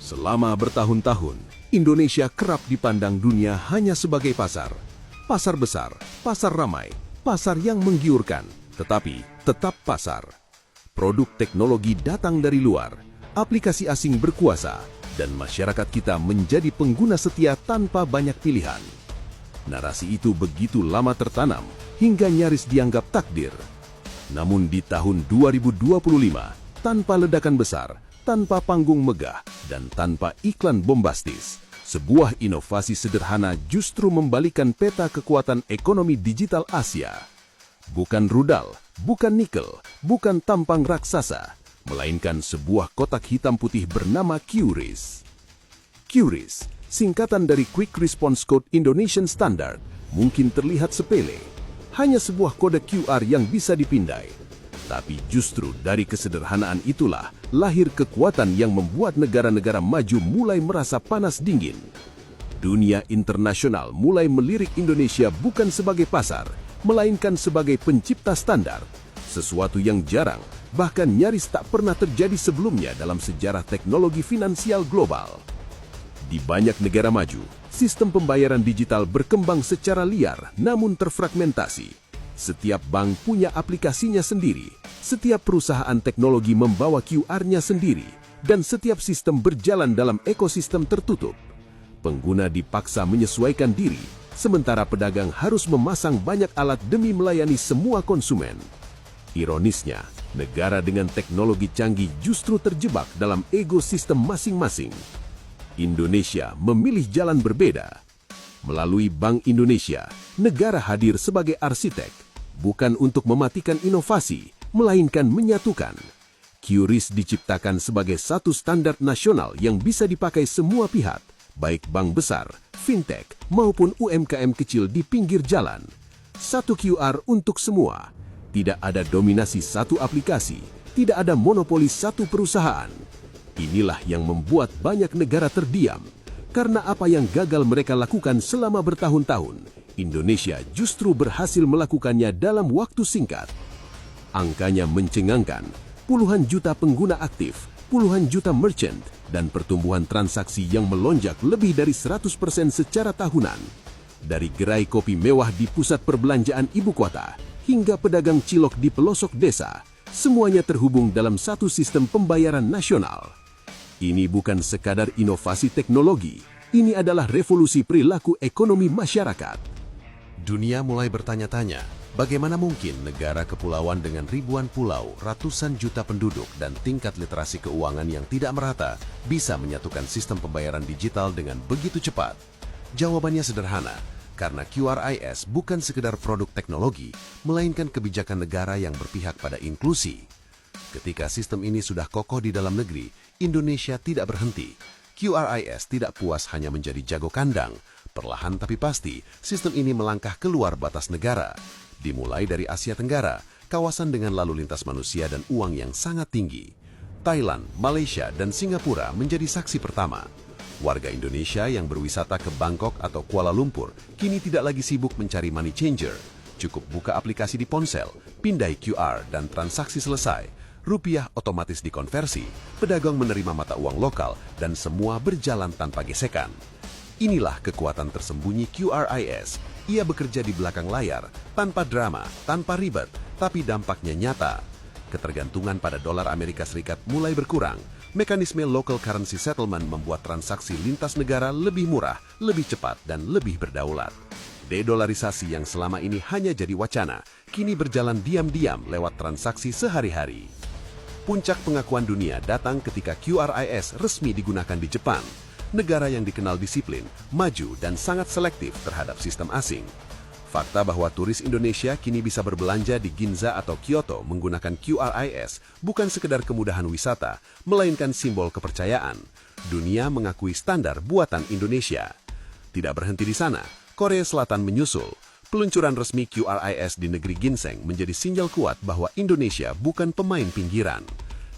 Selama bertahun-tahun, Indonesia kerap dipandang dunia hanya sebagai pasar. Pasar besar, pasar ramai, pasar yang menggiurkan, tetapi tetap pasar. Produk teknologi datang dari luar, aplikasi asing berkuasa, dan masyarakat kita menjadi pengguna setia tanpa banyak pilihan. Narasi itu begitu lama tertanam hingga nyaris dianggap takdir. Namun di tahun 2025, tanpa ledakan besar, tanpa panggung megah, dan tanpa iklan bombastis, sebuah inovasi sederhana justru membalikan peta kekuatan ekonomi digital Asia. Bukan rudal, bukan nikel, bukan tampang raksasa, melainkan sebuah kotak hitam putih bernama QRIS. QRIS, singkatan dari Quick Response Code Indonesian Standard, mungkin terlihat sepele. Hanya sebuah kode QR yang bisa dipindai. Tapi justru dari kesederhanaan itulah lahir kekuatan yang membuat negara-negara maju mulai merasa panas dingin. Dunia internasional mulai melirik Indonesia bukan sebagai pasar, melainkan sebagai pencipta standar. Sesuatu yang jarang, bahkan nyaris tak pernah terjadi sebelumnya dalam sejarah teknologi finansial global. Di banyak negara maju, sistem pembayaran digital berkembang secara liar namun terfragmentasi. Setiap bank punya aplikasinya sendiri, setiap perusahaan teknologi membawa QR-nya sendiri, dan setiap sistem berjalan dalam ekosistem tertutup. Pengguna dipaksa menyesuaikan diri, sementara pedagang harus memasang banyak alat demi melayani semua konsumen. Ironisnya, negara dengan teknologi canggih justru terjebak dalam ekosistem masing-masing. Indonesia memilih jalan berbeda. Melalui Bank Indonesia, negara hadir sebagai arsitek, bukan untuk mematikan inovasi, melainkan menyatukan. QRIS diciptakan sebagai satu standar nasional yang bisa dipakai semua pihak, baik bank besar, fintech, maupun UMKM kecil di pinggir jalan. Satu QR untuk semua. Tidak ada dominasi satu aplikasi, tidak ada monopoli satu perusahaan. Inilah yang membuat banyak negara terdiam. Karena apa yang gagal mereka lakukan selama bertahun-tahun, Indonesia justru berhasil melakukannya dalam waktu singkat. Angkanya mencengangkan, puluhan juta pengguna aktif, puluhan juta merchant, dan pertumbuhan transaksi yang melonjak lebih dari 100% secara tahunan. Dari gerai kopi mewah di pusat perbelanjaan ibu kota, hingga pedagang cilok di pelosok desa, semuanya terhubung dalam satu sistem pembayaran nasional. Ini bukan sekadar inovasi teknologi, ini adalah revolusi perilaku ekonomi masyarakat. Dunia mulai bertanya-tanya, bagaimana mungkin negara kepulauan dengan ribuan pulau, ratusan juta penduduk, dan tingkat literasi keuangan yang tidak merata bisa menyatukan sistem pembayaran digital dengan begitu cepat? Jawabannya sederhana, karena QRIS bukan sekedar produk teknologi, melainkan kebijakan negara yang berpihak pada inklusi. Ketika sistem ini sudah kokoh di dalam negeri, Indonesia tidak berhenti. QRIS tidak puas hanya menjadi jago kandang. Perlahan tapi pasti, sistem ini melangkah keluar batas negara. Dimulai dari Asia Tenggara, kawasan dengan lalu lintas manusia dan uang yang sangat tinggi. Thailand, Malaysia, dan Singapura menjadi saksi pertama. Warga Indonesia yang berwisata ke Bangkok atau Kuala Lumpur kini tidak lagi sibuk mencari money changer. Cukup buka aplikasi di ponsel, pindai QR, dan transaksi selesai. Rupiah otomatis dikonversi, pedagang menerima mata uang lokal, dan semua berjalan tanpa gesekan. Inilah kekuatan tersembunyi QRIS. Ia bekerja di belakang layar, tanpa drama, tanpa ribet, tapi dampaknya nyata. Ketergantungan pada dolar Amerika Serikat mulai berkurang. Mekanisme local currency settlement membuat transaksi lintas negara lebih murah, lebih cepat, dan lebih berdaulat. De-dolarisasi yang selama ini hanya jadi wacana, kini berjalan diam-diam lewat transaksi sehari-hari. Puncak pengakuan dunia datang ketika QRIS resmi digunakan di Jepang, negara yang dikenal disiplin, maju, dan sangat selektif terhadap sistem asing. Fakta bahwa turis Indonesia kini bisa berbelanja di Ginza atau Kyoto menggunakan QRIS bukan sekedar kemudahan wisata, melainkan simbol kepercayaan. Dunia mengakui standar buatan Indonesia. Tidak berhenti di sana, Korea Selatan menyusul. Peluncuran resmi QRIS di negeri ginseng menjadi sinyal kuat bahwa Indonesia bukan pemain pinggiran.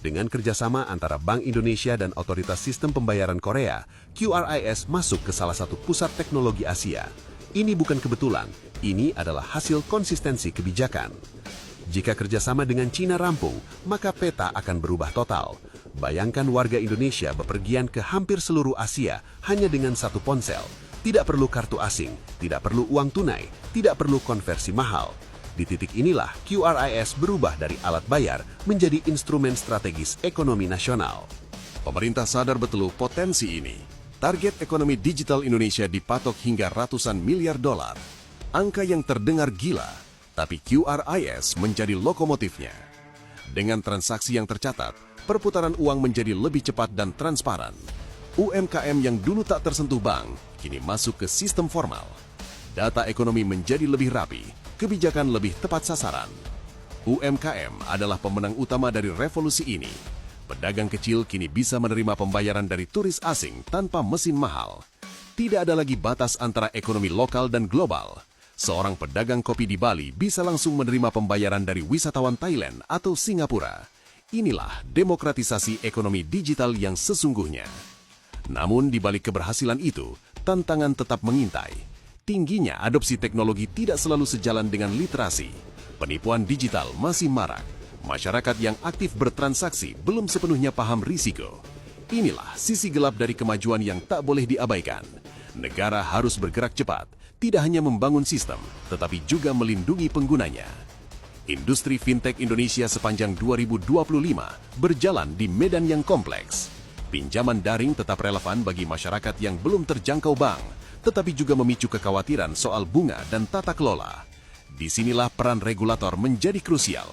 Dengan kerjasama antara Bank Indonesia dan Otoritas Sistem Pembayaran Korea, QRIS masuk ke salah satu pusat teknologi Asia. Ini bukan kebetulan, ini adalah hasil konsistensi kebijakan. Jika kerjasama dengan Cina rampung, maka peta akan berubah total. Bayangkan warga Indonesia bepergian ke hampir seluruh Asia hanya dengan satu ponsel. Tidak perlu kartu asing, tidak perlu uang tunai, tidak perlu konversi mahal. Di titik inilah QRIS berubah dari alat bayar menjadi instrumen strategis ekonomi nasional. Pemerintah sadar betul potensi ini. Target ekonomi digital Indonesia dipatok hingga ratusan miliar dolar. Angka yang terdengar gila, tapi QRIS menjadi lokomotifnya. Dengan transaksi yang tercatat, perputaran uang menjadi lebih cepat dan transparan. UMKM yang dulu tak tersentuh bank, kini masuk ke sistem formal. Data ekonomi menjadi lebih rapi, kebijakan lebih tepat sasaran. UMKM adalah pemenang utama dari revolusi ini. Pedagang kecil kini bisa menerima pembayaran dari turis asing tanpa mesin mahal. Tidak ada lagi batas antara ekonomi lokal dan global. Seorang pedagang kopi di Bali bisa langsung menerima pembayaran dari wisatawan Thailand atau Singapura. Inilah demokratisasi ekonomi digital yang sesungguhnya. Namun di balik keberhasilan itu, tantangan tetap mengintai. Tingginya adopsi teknologi tidak selalu sejalan dengan literasi. Penipuan digital masih marak. Masyarakat yang aktif bertransaksi belum sepenuhnya paham risiko. Inilah sisi gelap dari kemajuan yang tak boleh diabaikan. Negara harus bergerak cepat, tidak hanya membangun sistem, tetapi juga melindungi penggunanya. Industri fintech Indonesia sepanjang 2025 berjalan di medan yang kompleks. Pinjaman daring tetap relevan bagi masyarakat yang belum terjangkau bank, tetapi juga memicu kekhawatiran soal bunga dan tata kelola. Disinilah peran regulator menjadi krusial.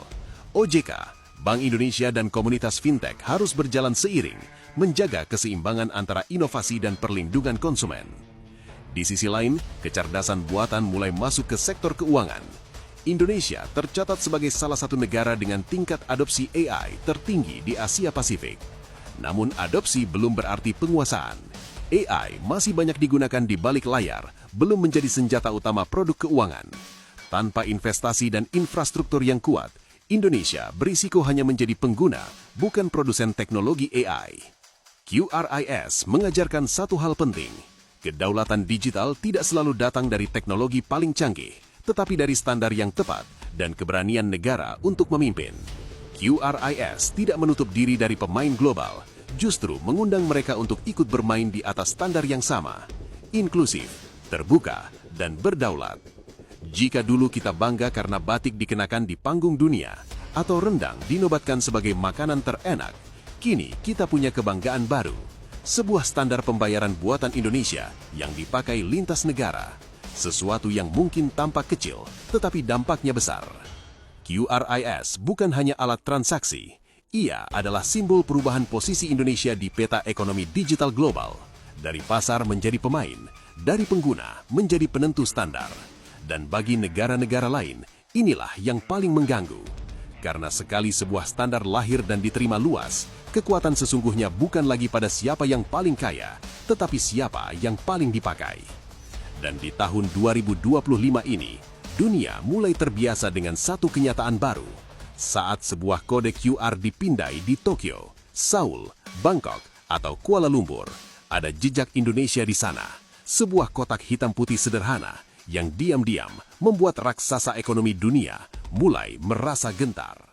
OJK, Bank Indonesia dan komunitas fintech harus berjalan seiring, menjaga keseimbangan antara inovasi dan perlindungan konsumen. Di sisi lain, kecerdasan buatan mulai masuk ke sektor keuangan. Indonesia tercatat sebagai salah satu negara dengan tingkat adopsi AI tertinggi di Asia Pasifik. Namun adopsi belum berarti penguasaan. AI masih banyak digunakan di balik layar, belum menjadi senjata utama produk keuangan. Tanpa investasi dan infrastruktur yang kuat, Indonesia berisiko hanya menjadi pengguna, bukan produsen teknologi AI. QRIS mengajarkan satu hal penting. Kedaulatan digital tidak selalu datang dari teknologi paling canggih, tetapi dari standar yang tepat dan keberanian negara untuk memimpin. QRIS tidak menutup diri dari pemain global, justru mengundang mereka untuk ikut bermain di atas standar yang sama, inklusif, terbuka, dan berdaulat. Jika dulu kita bangga karena batik dikenakan di panggung dunia, atau rendang dinobatkan sebagai makanan terenak, kini kita punya kebanggaan baru. Sebuah standar pembayaran buatan Indonesia yang dipakai lintas negara. Sesuatu yang mungkin tampak kecil, tetapi dampaknya besar. QRIS bukan hanya alat transaksi, ia adalah simbol perubahan posisi Indonesia di peta ekonomi digital global. Dari pasar menjadi pemain, dari pengguna menjadi penentu standar. Dan bagi negara-negara lain, inilah yang paling mengganggu. Karena sekali sebuah standar lahir dan diterima luas, kekuatan sesungguhnya bukan lagi pada siapa yang paling kaya, tetapi siapa yang paling dipakai. Dan di tahun 2025 ini, dunia mulai terbiasa dengan satu kenyataan baru. Saat sebuah kode QR dipindai di Tokyo, Seoul, Bangkok, atau Kuala Lumpur, ada jejak Indonesia di sana. Sebuah kotak hitam putih sederhana yang diam-diam membuat raksasa ekonomi dunia mulai merasa gentar.